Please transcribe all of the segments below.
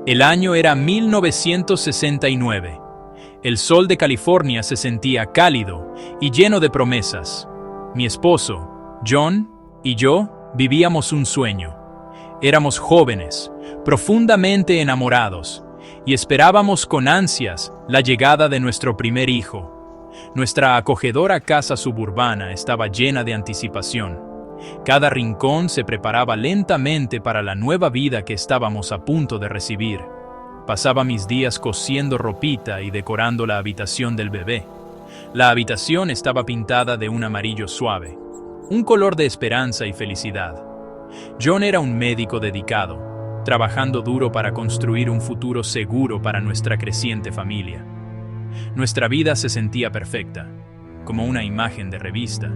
El año era 1969. El sol de California se sentía cálido y lleno de promesas. Mi esposo, John, y yo vivíamos un sueño. Éramos jóvenes, profundamente enamorados, y esperábamos con ansias la llegada de nuestro primer hijo. Nuestra acogedora casa suburbana estaba llena de anticipación. Cada rincón se preparaba lentamente para la nueva vida que estábamos a punto de recibir. Pasaba mis días cosiendo ropita y decorando la habitación del bebé. La habitación estaba pintada de un amarillo suave, un color de esperanza y felicidad. John era un médico dedicado, trabajando duro para construir un futuro seguro para nuestra creciente familia. Nuestra vida se sentía perfecta, como una imagen de revista,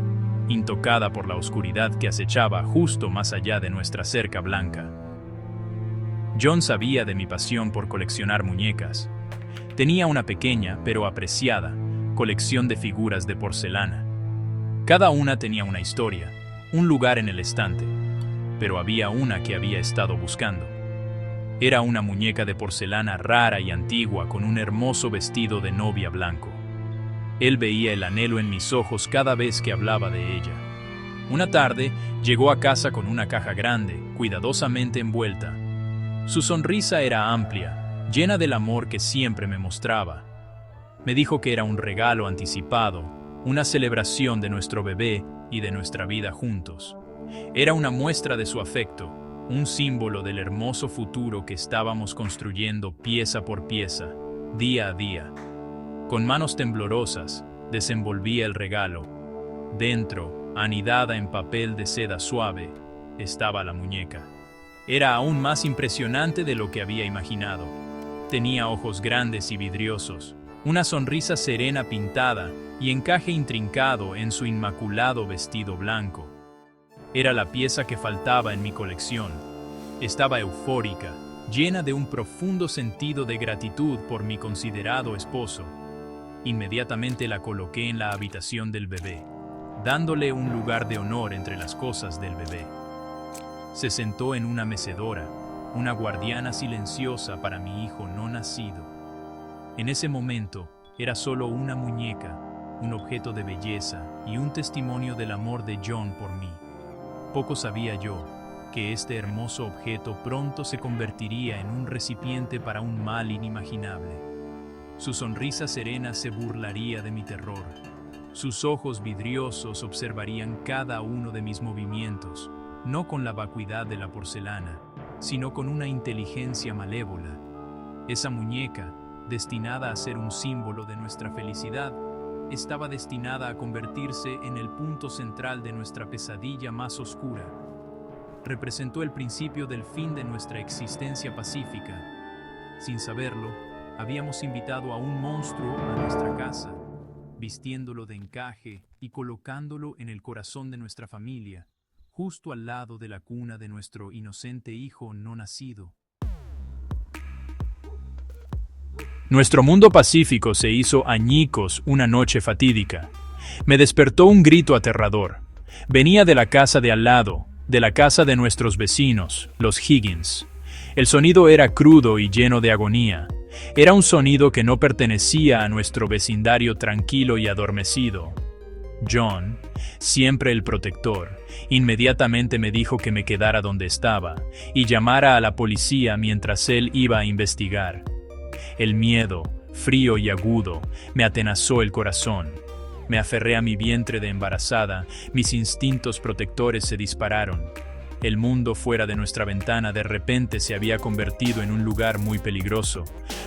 intocada por la oscuridad que acechaba justo más allá de nuestra cerca blanca. John sabía de mi pasión por coleccionar muñecas. Tenía una pequeña, pero apreciada, colección de figuras de porcelana. Cada una tenía una historia, un lugar en el estante, pero había una que había estado buscando. Era una muñeca de porcelana rara y antigua con un hermoso vestido de novia blanco. Él veía el anhelo en mis ojos cada vez que hablaba de ella. Una tarde, llegó a casa con una caja grande, cuidadosamente envuelta. Su sonrisa era amplia, llena del amor que siempre me mostraba. Me dijo que era un regalo anticipado, una celebración de nuestro bebé y de nuestra vida juntos. Era una muestra de su afecto, un símbolo del hermoso futuro que estábamos construyendo pieza por pieza, día a día. Con manos temblorosas, desenvolvía el regalo. Dentro, anidada en papel de seda suave, estaba la muñeca. Era aún más impresionante de lo que había imaginado. Tenía ojos grandes y vidriosos, una sonrisa serena pintada y encaje intrincado en su inmaculado vestido blanco. Era la pieza que faltaba en mi colección. Estaba eufórica, llena de un profundo sentido de gratitud por mi considerado esposo. Inmediatamente la coloqué en la habitación del bebé, dándole un lugar de honor entre las cosas del bebé. Se sentó en una mecedora, una guardiana silenciosa para mi hijo no nacido. En ese momento, era solo una muñeca, un objeto de belleza y un testimonio del amor de John por mí. Poco sabía yo que este hermoso objeto pronto se convertiría en un recipiente para un mal inimaginable. Su sonrisa serena se burlaría de mi terror. Sus ojos vidriosos observarían cada uno de mis movimientos, no con la vacuidad de la porcelana, sino con una inteligencia malévola. Esa muñeca, destinada a ser un símbolo de nuestra felicidad, estaba destinada a convertirse en el punto central de nuestra pesadilla más oscura. Representó el principio del fin de nuestra existencia pacífica. Sin saberlo, habíamos invitado a un monstruo a nuestra casa, vistiéndolo de encaje y colocándolo en el corazón de nuestra familia, justo al lado de la cuna de nuestro inocente hijo no nacido. Nuestro mundo pacífico se hizo añicos una noche fatídica. Me despertó un grito aterrador. Venía de la casa de al lado, de la casa de nuestros vecinos, los Higgins. El sonido era crudo y lleno de agonía. Era un sonido que no pertenecía a nuestro vecindario tranquilo y adormecido. John, siempre el protector, inmediatamente me dijo que me quedara donde estaba y llamara a la policía mientras él iba a investigar. El miedo, frío y agudo, me atenazó el corazón. Me aferré a mi vientre de embarazada, mis instintos protectores se dispararon. El mundo fuera de nuestra ventana de repente se había convertido en un lugar muy peligroso.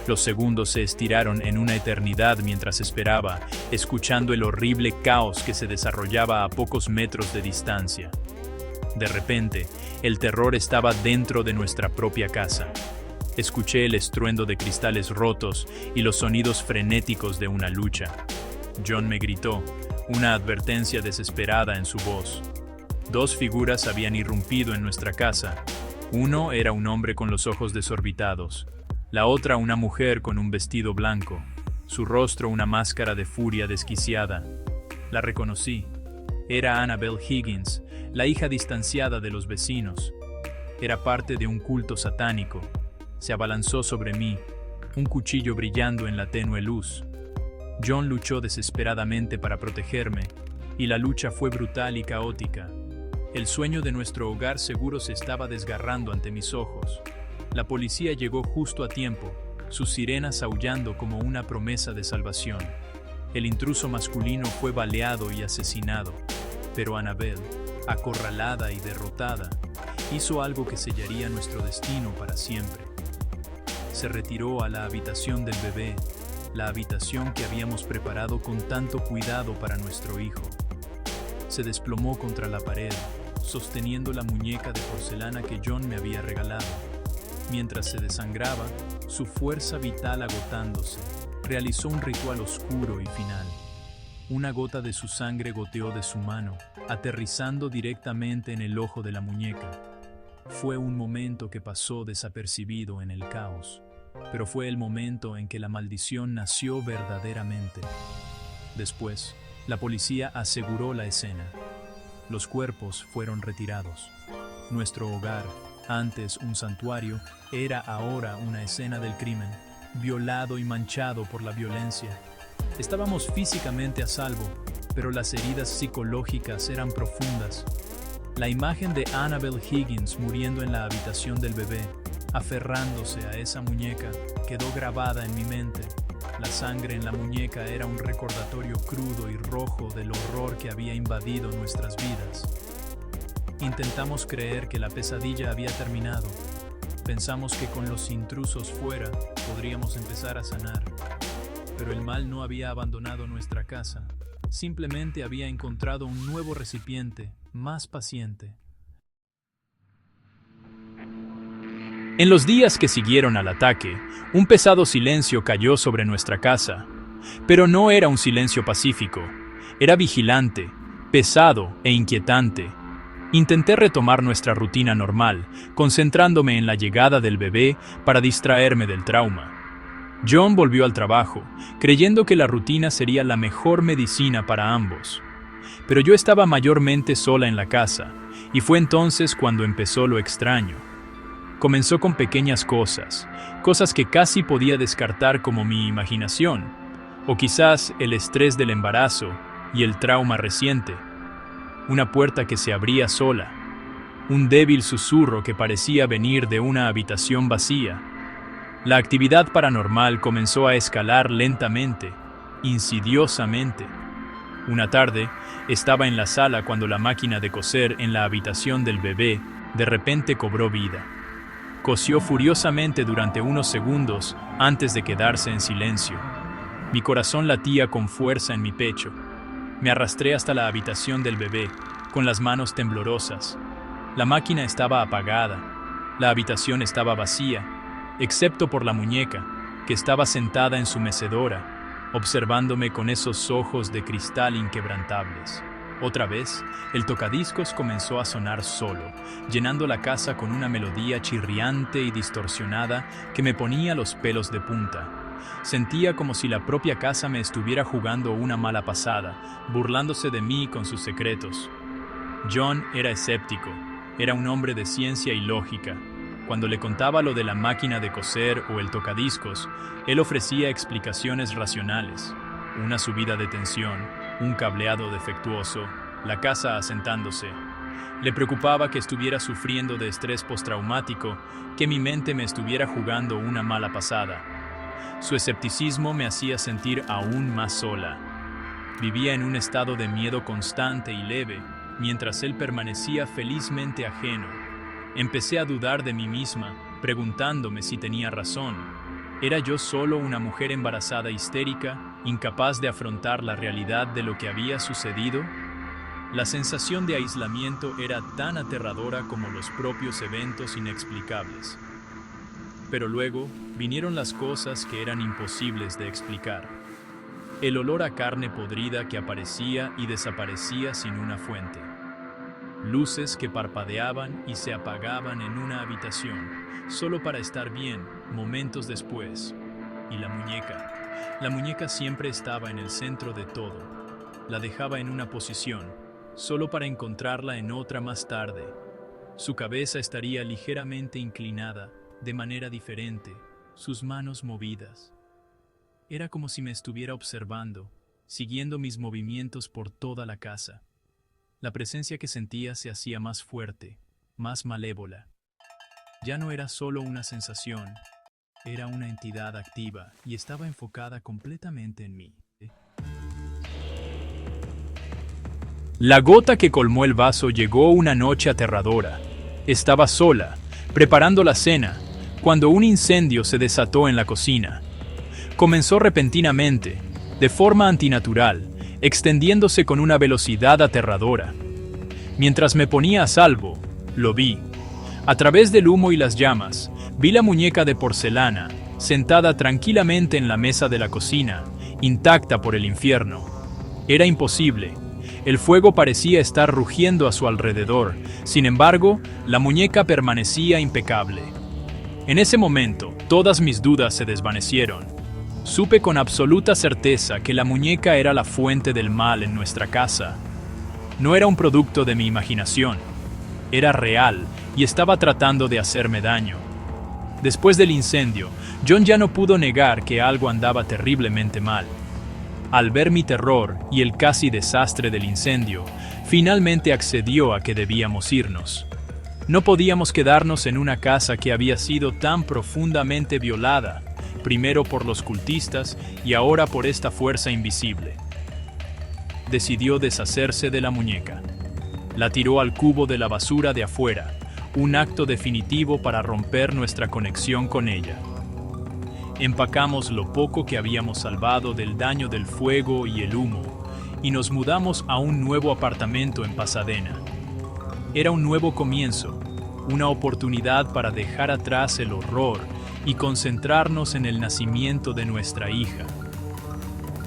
Los segundos se estiraron en una eternidad mientras esperaba, escuchando el horrible caos que se desarrollaba a pocos metros de distancia. De repente, el terror estaba dentro de nuestra propia casa. Escuché el estruendo de cristales rotos y los sonidos frenéticos de una lucha. John me gritó, una advertencia desesperada en su voz. Dos figuras habían irrumpido en nuestra casa. Uno era un hombre con los ojos desorbitados, la otra una mujer con un vestido blanco, su rostro una máscara de furia desquiciada. La reconocí. Era Annabelle Higgins, la hija distanciada de los vecinos. Era parte de un culto satánico. se abalanzó sobre mí, un cuchillo brillando en la tenue luz. John luchó desesperadamente para protegerme, y la lucha fue brutal y caótica. El sueño de nuestro hogar seguro se estaba desgarrando ante mis ojos. La policía llegó justo a tiempo, sus sirenas aullando como una promesa de salvación. El intruso masculino fue baleado y asesinado, pero Annabelle, acorralada y derrotada, hizo algo que sellaría nuestro destino para siempre. Se retiró a la habitación del bebé, la habitación que habíamos preparado con tanto cuidado para nuestro hijo. Se desplomó contra la pared, sosteniendo la muñeca de porcelana que John me había regalado. Mientras se desangraba, su fuerza vital agotándose, realizó un ritual oscuro y final. Una gota de su sangre goteó de su mano, aterrizando directamente en el ojo de la muñeca. Fue un momento que pasó desapercibido en el caos, pero fue el momento en que la maldición nació verdaderamente. Después, la policía aseguró la escena. Los cuerpos fueron retirados. Nuestro hogar, antes un santuario, era ahora una escena del crimen, violado y manchado por la violencia. Estábamos físicamente a salvo, pero las heridas psicológicas eran profundas. La imagen de Annabelle Higgins muriendo en la habitación del bebé, aferrándose a esa muñeca, quedó grabada en mi mente. La sangre en la muñeca era un recordatorio crudo y rojo del horror que había invadido nuestras vidas. Intentamos creer que la pesadilla había terminado. Pensamos que con los intrusos fuera podríamos empezar a sanar. Pero el mal no había abandonado nuestra casa. Simplemente había encontrado un nuevo recipiente, más paciente. En los días que siguieron al ataque, un pesado silencio cayó sobre nuestra casa. Pero no era un silencio pacífico. Era vigilante, pesado e inquietante. Intenté retomar nuestra rutina normal, concentrándome en la llegada del bebé para distraerme del trauma. John volvió al trabajo, creyendo que la rutina sería la mejor medicina para ambos. Pero yo estaba mayormente sola en la casa, y fue entonces cuando empezó lo extraño. Comenzó con pequeñas cosas que casi podía descartar como mi imaginación, o quizás el estrés del embarazo y el trauma reciente. Una puerta que se abría sola, un débil susurro que parecía venir de una habitación vacía. La actividad paranormal comenzó a escalar lentamente, insidiosamente. Una tarde, estaba en la sala cuando la máquina de coser en la habitación del bebé de repente cobró vida. Cosió furiosamente durante unos segundos antes de quedarse en silencio. Mi corazón latía con fuerza en mi pecho. Me arrastré hasta la habitación del bebé, con las manos temblorosas. La máquina estaba apagada. La habitación estaba vacía, excepto por la muñeca, que estaba sentada en su mecedora, observándome con esos ojos de cristal inquebrantables. Otra vez, el tocadiscos comenzó a sonar solo, llenando la casa con una melodía chirriante y distorsionada que me ponía los pelos de punta. Sentía como si la propia casa me estuviera jugando una mala pasada, burlándose de mí con sus secretos. John era escéptico, era un hombre de ciencia y lógica. Cuando le contaba lo de la máquina de coser o el tocadiscos, él ofrecía explicaciones racionales. Una subida de tensión, un cableado defectuoso, la casa asentándose. Le preocupaba que estuviera sufriendo de estrés postraumático, que mi mente me estuviera jugando una mala pasada. Su escepticismo me hacía sentir aún más sola. Vivía en un estado de miedo constante y leve, mientras él permanecía felizmente ajeno. Empecé a dudar de mí misma, preguntándome si tenía razón. ¿Era yo solo una mujer embarazada histérica, incapaz de afrontar la realidad de lo que había sucedido? La sensación de aislamiento era tan aterradora como los propios eventos inexplicables. Pero luego vinieron las cosas que eran imposibles de explicar. El olor a carne podrida que aparecía y desaparecía sin una fuente. Luces que parpadeaban y se apagaban en una habitación, solo para estar bien momentos después. Y la muñeca. La muñeca siempre estaba en el centro de todo. La dejaba en una posición, solo para encontrarla en otra más tarde. Su cabeza estaría ligeramente inclinada, de manera diferente, sus manos movidas. Era como si me estuviera observando, siguiendo mis movimientos por toda la casa. La presencia que sentía se hacía más fuerte, más malévola. Ya no era solo una sensación, era una entidad activa y estaba enfocada completamente en mí. La gota que colmó el vaso llegó una noche aterradora. Estaba sola, preparando la cena, cuando un incendio se desató en la cocina. Comenzó repentinamente, de forma antinatural, extendiéndose con una velocidad aterradora. Mientras me ponía a salvo, lo vi. A través del humo y las llamas, vi la muñeca de porcelana, sentada tranquilamente en la mesa de la cocina, intacta por el infierno. Era imposible. El fuego parecía estar rugiendo a su alrededor, sin embargo, la muñeca permanecía impecable. En ese momento, todas mis dudas se desvanecieron. Supe con absoluta certeza que la muñeca era la fuente del mal en nuestra casa. No era un producto de mi imaginación. Era real y estaba tratando de hacerme daño. Después del incendio, John ya no pudo negar que algo andaba terriblemente mal. Al ver mi terror y el casi desastre del incendio, finalmente accedió a que debíamos irnos. No podíamos quedarnos en una casa que había sido tan profundamente violada, primero por los cultistas y ahora por esta fuerza invisible. Decidió deshacerse de la muñeca. La tiró al cubo de la basura de afuera, un acto definitivo para romper nuestra conexión con ella. Empacamos lo poco que habíamos salvado del daño del fuego y el humo, y nos mudamos a un nuevo apartamento en Pasadena. Era un nuevo comienzo, una oportunidad para dejar atrás el horror y concentrarnos en el nacimiento de nuestra hija.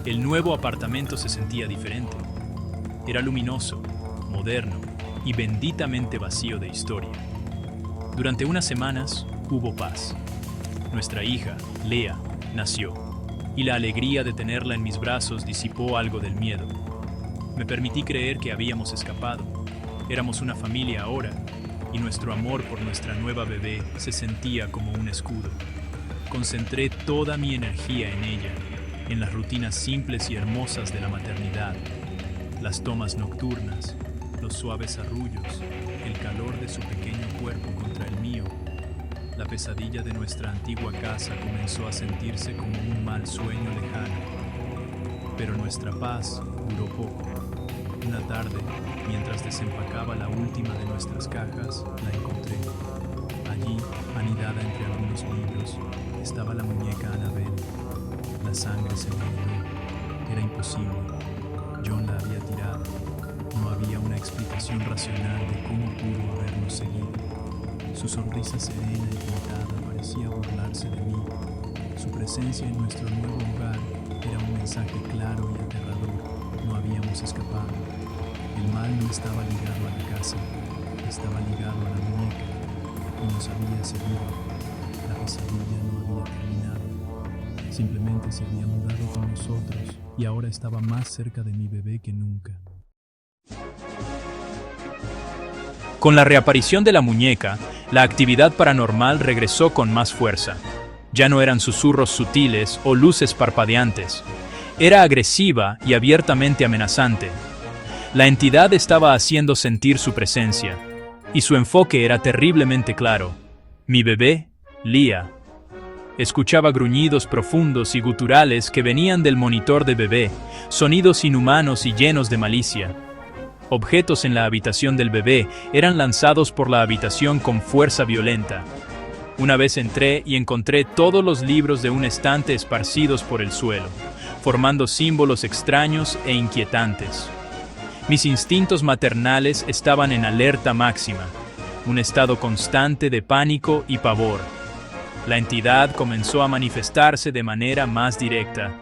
El nuevo apartamento se sentía diferente. Era luminoso, moderno y benditamente vacío de historia. Durante unas semanas hubo paz. Nuestra hija, Lea, nació, y la alegría de tenerla en mis brazos disipó algo del miedo. Me permití creer que habíamos escapado. Éramos una familia ahora, y nuestro amor por nuestra nueva bebé se sentía como un escudo. Concentré toda mi energía en ella, en las rutinas simples y hermosas de la maternidad, las tomas nocturnas, los suaves arrullos, el calor de su pequeño cuerpo contra el mío. La pesadilla de nuestra antigua casa comenzó a sentirse como un mal sueño lejano. Pero nuestra paz duró poco. Una tarde, mientras desempacaba la última de nuestras cajas, la encontré. Allí, anidada entre algunos libros, estaba la muñeca Annabelle. La sangre se me heló. Era imposible. John la había tirado. No había una explicación racional de cómo pudo habernos seguido. Su sonrisa serena y pintada parecía burlarse de mí. Su presencia en nuestro nuevo hogar era un mensaje claro y aterrador. No habíamos escapado. El mal no estaba ligado a la casa, estaba ligado a la muñeca y nos había seguido. La pesadilla no había terminado. Simplemente se había mudado con nosotros y ahora estaba más cerca de mi bebé que nunca. Con la reaparición de la muñeca, la actividad paranormal regresó con más fuerza. Ya no eran susurros sutiles o luces parpadeantes. Era agresiva y abiertamente amenazante. La entidad estaba haciendo sentir su presencia, y su enfoque era terriblemente claro. Mi bebé, Lea. Escuchaba gruñidos profundos y guturales que venían del monitor de bebé, sonidos inhumanos y llenos de malicia. Objetos en la habitación del bebé eran lanzados por la habitación con fuerza violenta. Una vez entré y encontré todos los libros de un estante esparcidos por el suelo, formando símbolos extraños e inquietantes. Mis instintos maternales estaban en alerta máxima, un estado constante de pánico y pavor. La entidad comenzó a manifestarse de manera más directa.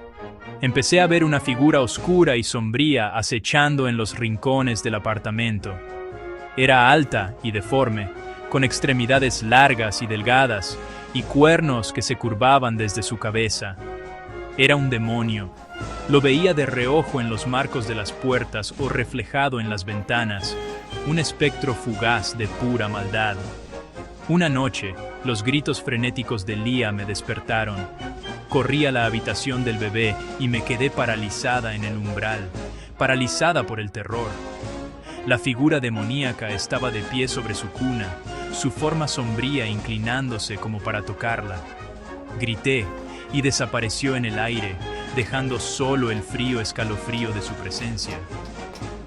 Empecé a ver una figura oscura y sombría acechando en los rincones del apartamento. Era alta y deforme, con extremidades largas y delgadas y cuernos que se curvaban desde su cabeza. Era un demonio. Lo veía de reojo en los marcos de las puertas o reflejado en las ventanas, un espectro fugaz de pura maldad. Una noche, los gritos frenéticos de Leah me despertaron. Corrí a la habitación del bebé y me quedé paralizada en el umbral, paralizada por el terror. La figura demoníaca estaba de pie sobre su cuna, su forma sombría inclinándose como para tocarla. Grité y desapareció en el aire, dejando solo el frío escalofrío de su presencia.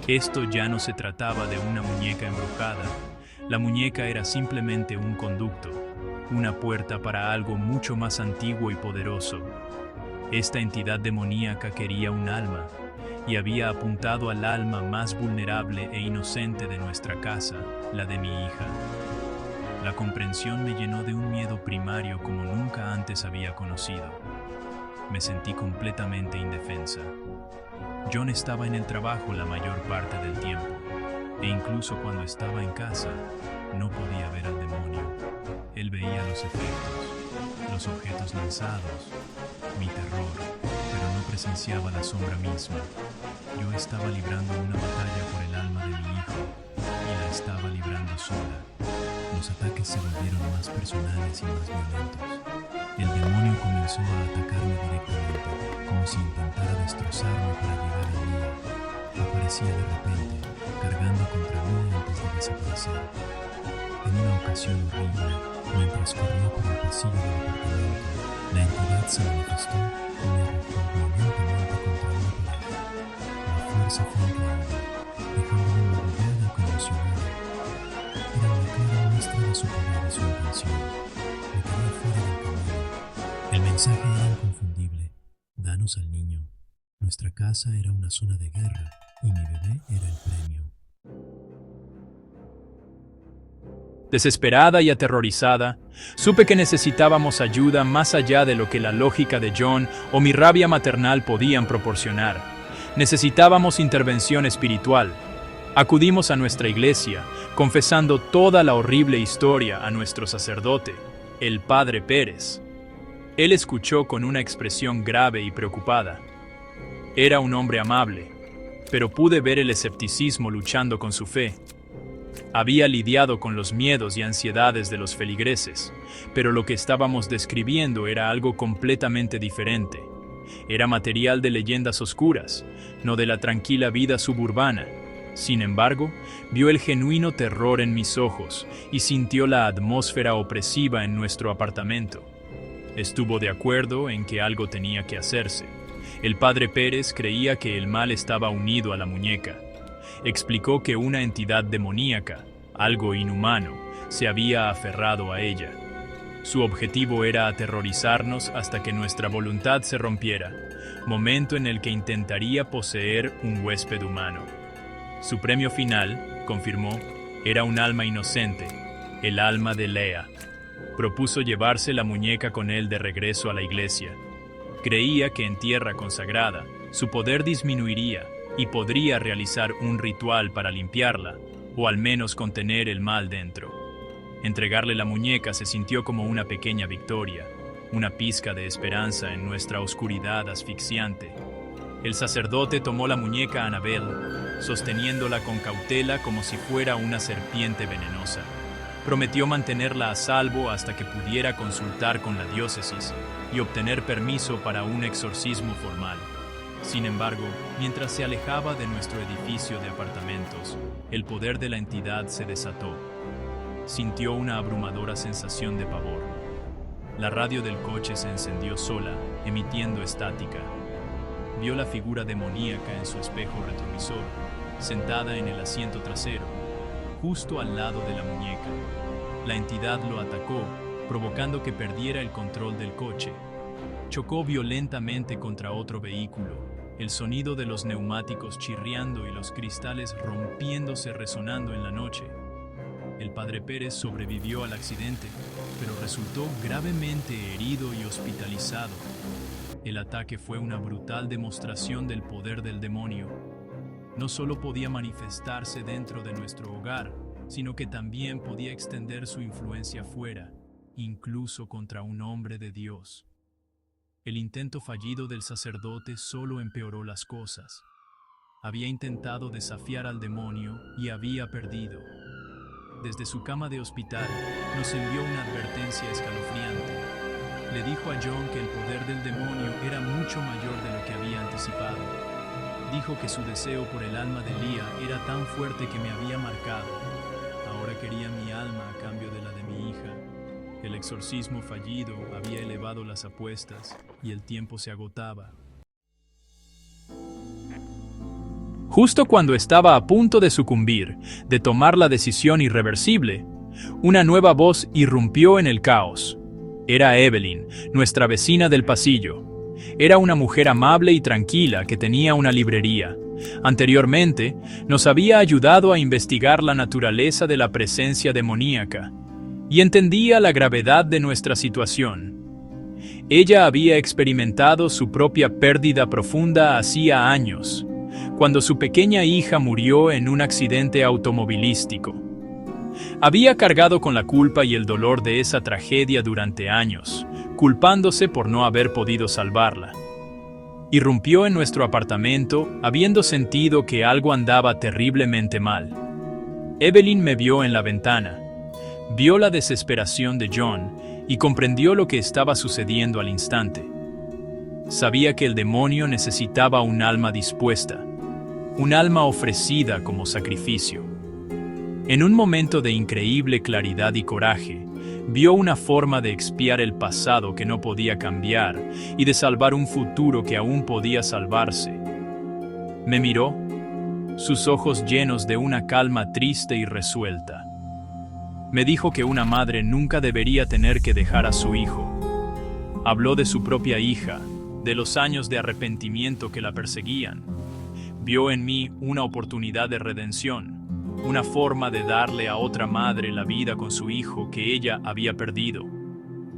Esto ya no se trataba de una muñeca embrujada. La muñeca era simplemente un conducto, una puerta para algo mucho más antiguo y poderoso. Esta entidad demoníaca quería un alma, y había apuntado al alma más vulnerable e inocente de nuestra casa, la de mi hija. La comprensión me llenó de un miedo primario como nunca antes había conocido. Me sentí completamente indefensa. John estaba en el trabajo la mayor parte del tiempo, e incluso cuando estaba en casa, no podía ver al demonio. Él veía los efectos, los objetos lanzados, mi terror, pero no presenciaba la sombra misma. Yo estaba librando una batalla por el alma de mi hijo, y la estaba librando sola. Los ataques se volvieron más personales y más violentos. El demonio comenzó a atacarme directamente, como si intentara destrozarme para llegar a Leah. Aparecía de repente, cargando contra mí antes de desaparecer. En una ocasión horrible, mientras corría por el pasillo del apartamento, la entidad se manifestó y me arrojó violentamente contra una pared. La fuerza fue increíble, dejándome maravillada y conmocionada. Era una clara muestra de su poder y su intención. Me quedé fuera del camino. El mensaje era inconfundible. Danos al niño. Nuestra casa era una zona de guerra y mi bebé era el premio. Desesperada y aterrorizada, supe que necesitábamos ayuda más allá de lo que la lógica de John o mi rabia maternal podían proporcionar. Necesitábamos intervención espiritual. Acudimos a nuestra iglesia, confesando toda la horrible historia a nuestro sacerdote, el Padre Pérez. Él escuchó con una expresión grave y preocupada. Era un hombre amable, pero pude ver el escepticismo luchando con su fe. Había lidiado con los miedos y ansiedades de los feligreses, pero lo que estábamos describiendo era algo completamente diferente. Era material de leyendas oscuras, no de la tranquila vida suburbana. Sin embargo, vio el genuino terror en mis ojos y sintió la atmósfera opresiva en nuestro apartamento. Estuvo de acuerdo en que algo tenía que hacerse. El padre Pérez creía que el mal estaba unido a la muñeca. Explicó que una entidad demoníaca, algo inhumano, se había aferrado a ella. Su objetivo era aterrorizarnos hasta que nuestra voluntad se rompiera, momento en el que intentaría poseer un huésped humano. Su premio final, confirmó, era un alma inocente, el alma de Leah. Propuso llevarse la muñeca con él de regreso a la iglesia. Creía que en tierra consagrada, su poder disminuiría y podría realizar un ritual para limpiarla, o al menos contener el mal dentro. Entregarle la muñeca se sintió como una pequeña victoria, una pizca de esperanza en nuestra oscuridad asfixiante. El sacerdote tomó la muñeca a Anabel, sosteniéndola con cautela como si fuera una serpiente venenosa. Prometió mantenerla a salvo hasta que pudiera consultar con la diócesis y obtener permiso para un exorcismo formal. Sin embargo, mientras se alejaba de nuestro edificio de apartamentos, el poder de la entidad se desató. Sintió una abrumadora sensación de pavor. La radio del coche se encendió sola, emitiendo estática. Vio la figura demoníaca en su espejo retrovisor, sentada en el asiento trasero, justo al lado de la muñeca. La entidad lo atacó, provocando que perdiera el control del coche. Chocó violentamente contra otro vehículo, el sonido de los neumáticos chirriando y los cristales rompiéndose resonando en la noche. El padre Pérez sobrevivió al accidente, pero resultó gravemente herido y hospitalizado. El ataque fue una brutal demostración del poder del demonio. No solo podía manifestarse dentro de nuestro hogar, sino que también podía extender su influencia fuera, incluso contra un hombre de Dios. El intento fallido del sacerdote solo empeoró las cosas. Había intentado desafiar al demonio y había perdido. desde su cama de hospital, nos envió una advertencia escalofriante. Le dijo a John que el poder del demonio era mucho mayor de lo que había anticipado. Dijo que su deseo por el alma de Leah era tan fuerte que me había marcado. Ahora quería mi alma a cambio de la de mi hija. El exorcismo fallido había elevado las apuestas y el tiempo se agotaba. Justo cuando estaba a punto de sucumbir, de tomar la decisión irreversible, una nueva voz irrumpió en el caos. Era Evelyn, nuestra vecina del pasillo. Era una mujer amable y tranquila que tenía una librería. Anteriormente, nos había ayudado a investigar la naturaleza de la presencia demoníaca y entendía la gravedad de nuestra situación. Ella había experimentado su propia pérdida profunda hacía años, cuando su pequeña hija murió en un accidente automovilístico. Había cargado con la culpa y el dolor de esa tragedia durante años, culpándose por no haber podido salvarla. Irrumpió en nuestro apartamento, habiendo sentido que algo andaba terriblemente mal. Evelyn me vio en la ventana, vio la desesperación de John y comprendió lo que estaba sucediendo al instante. Sabía que el demonio necesitaba un alma dispuesta, un alma ofrecida como sacrificio. En un momento de increíble claridad y coraje, vio una forma de expiar el pasado que no podía cambiar y de salvar un futuro que aún podía salvarse. Me miró, sus ojos llenos de una calma triste y resuelta. Me dijo que una madre nunca debería tener que dejar a su hijo. Habló de su propia hija, de los años de arrepentimiento que la perseguían. Vio en mí una oportunidad de redención, una forma de darle a otra madre la vida con su hijo que ella había perdido.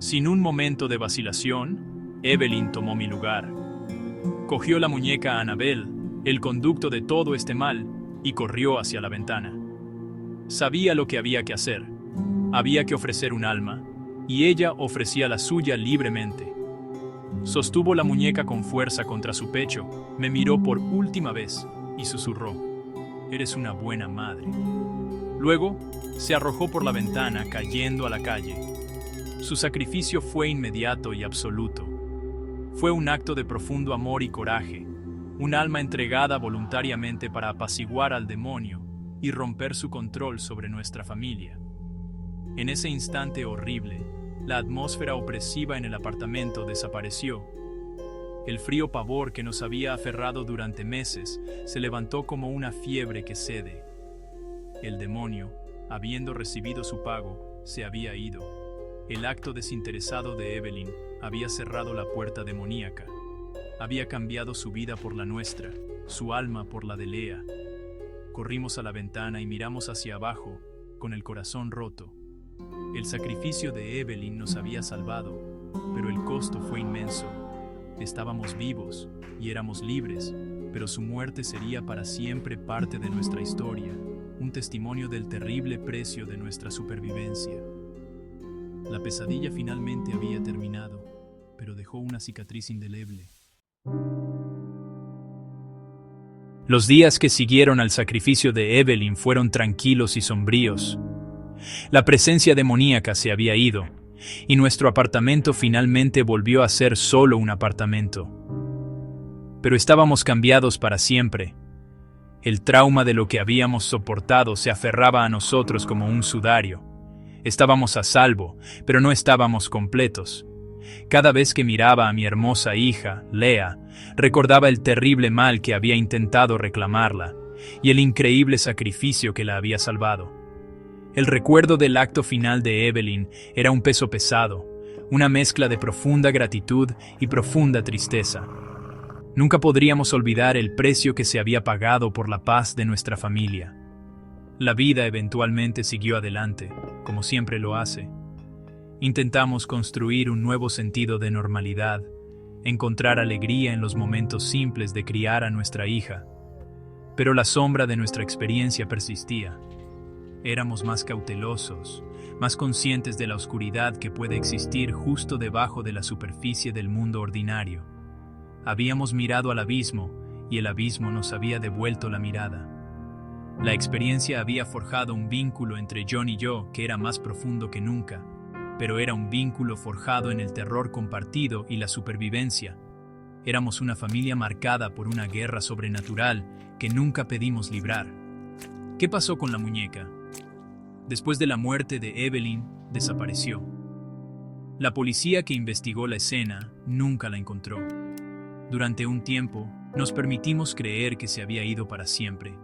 Sin un momento de vacilación, Evelyn tomó mi lugar. Cogió la muñeca Annabelle, el conducto de todo este mal, y corrió hacia la ventana. Sabía lo que había que hacer. Había que ofrecer un alma, y ella ofrecía la suya libremente. Sostuvo la muñeca con fuerza contra su pecho, me miró por última vez y susurró: «Eres una buena madre». Luego, se arrojó por la ventana, cayendo a la calle. Su sacrificio fue inmediato y absoluto. Fue un acto de profundo amor y coraje, un alma entregada voluntariamente para apaciguar al demonio y romper su control sobre nuestra familia. En ese instante horrible, la atmósfera opresiva en el apartamento desapareció. El frío pavor que nos había aferrado durante meses se levantó como una fiebre que cede. El demonio, habiendo recibido su pago, se había ido. El acto desinteresado de Evelyn había cerrado la puerta demoníaca. Había cambiado su vida por la nuestra, su alma por la de Leah. Corrimos a la ventana y miramos hacia abajo, con el corazón roto. El sacrificio de Evelyn nos había salvado, pero el costo fue inmenso. Estábamos vivos y éramos libres, pero su muerte sería para siempre parte de nuestra historia, un testimonio del terrible precio de nuestra supervivencia. La pesadilla finalmente había terminado, pero dejó una cicatriz indeleble. Los días que siguieron al sacrificio de Evelyn fueron tranquilos y sombríos. La presencia demoníaca se había ido, y nuestro apartamento finalmente volvió a ser solo un apartamento. Pero estábamos cambiados para siempre. El trauma de lo que habíamos soportado se aferraba a nosotros como un sudario. Estábamos a salvo, pero no estábamos completos. Cada vez que miraba a mi hermosa hija, Leah, recordaba el terrible mal que había intentado reclamarla y el increíble sacrificio que la había salvado. El recuerdo del acto final de Evelyn era un peso pesado, una mezcla de profunda gratitud y profunda tristeza. Nunca podríamos olvidar el precio que se había pagado por la paz de nuestra familia. La vida eventualmente siguió adelante, como siempre lo hace. Intentamos construir un nuevo sentido de normalidad, encontrar alegría en los momentos simples de criar a nuestra hija. Pero la sombra de nuestra experiencia persistía. Éramos más cautelosos, más conscientes de la oscuridad que puede existir justo debajo de la superficie del mundo ordinario. Habíamos mirado al abismo y el abismo nos había devuelto la mirada. La experiencia había forjado un vínculo entre John y yo que era más profundo que nunca, pero era un vínculo forjado en el terror compartido y la supervivencia. Éramos una familia marcada por una guerra sobrenatural que nunca pedimos librar. ¿Qué pasó con la muñeca? Después de la muerte de Evelyn, desapareció. La policía que investigó la escena nunca la encontró. Durante un tiempo, nos permitimos creer que se había ido para siempre,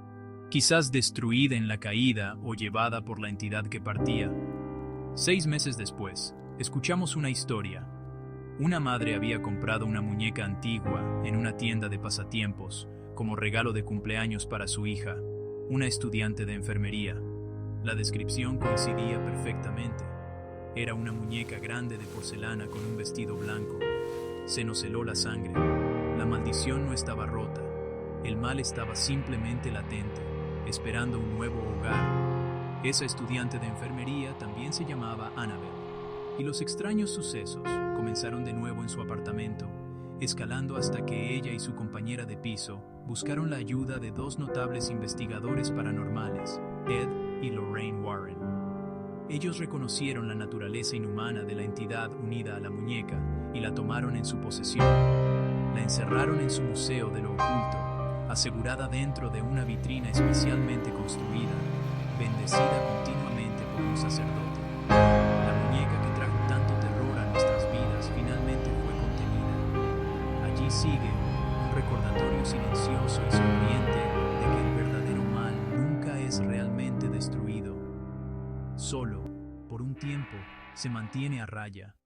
quizás destruida en la caída o llevada por la entidad que partía. 6 meses después, escuchamos una historia. Una madre había comprado una muñeca antigua en una tienda de pasatiempos como regalo de cumpleaños para su hija, una estudiante de enfermería. La descripción coincidía perfectamente. Era una muñeca grande de porcelana con un vestido blanco. Se nos heló la sangre. La maldición no estaba rota. El mal estaba simplemente latente, esperando un nuevo hogar. Esa estudiante de enfermería también se llamaba Annabel. Y los extraños sucesos comenzaron de nuevo en su apartamento, escalando hasta que ella y su compañera de piso buscaron la ayuda de 2 notables investigadores paranormales, Ed y Lorraine Warren. Ellos reconocieron la naturaleza inhumana de la entidad unida a la muñeca y la tomaron en su posesión. La encerraron en su museo de lo oculto, asegurada dentro de una vitrina especialmente construida, bendecida continuamente por un sacerdote. La muñeca que trajo tanto terror a nuestras vidas finalmente fue contenida. Allí sigue un recordatorio silencioso y sonriente de que el verdadero mal nunca es realmente destruido. Solo, por un tiempo, se mantiene a raya.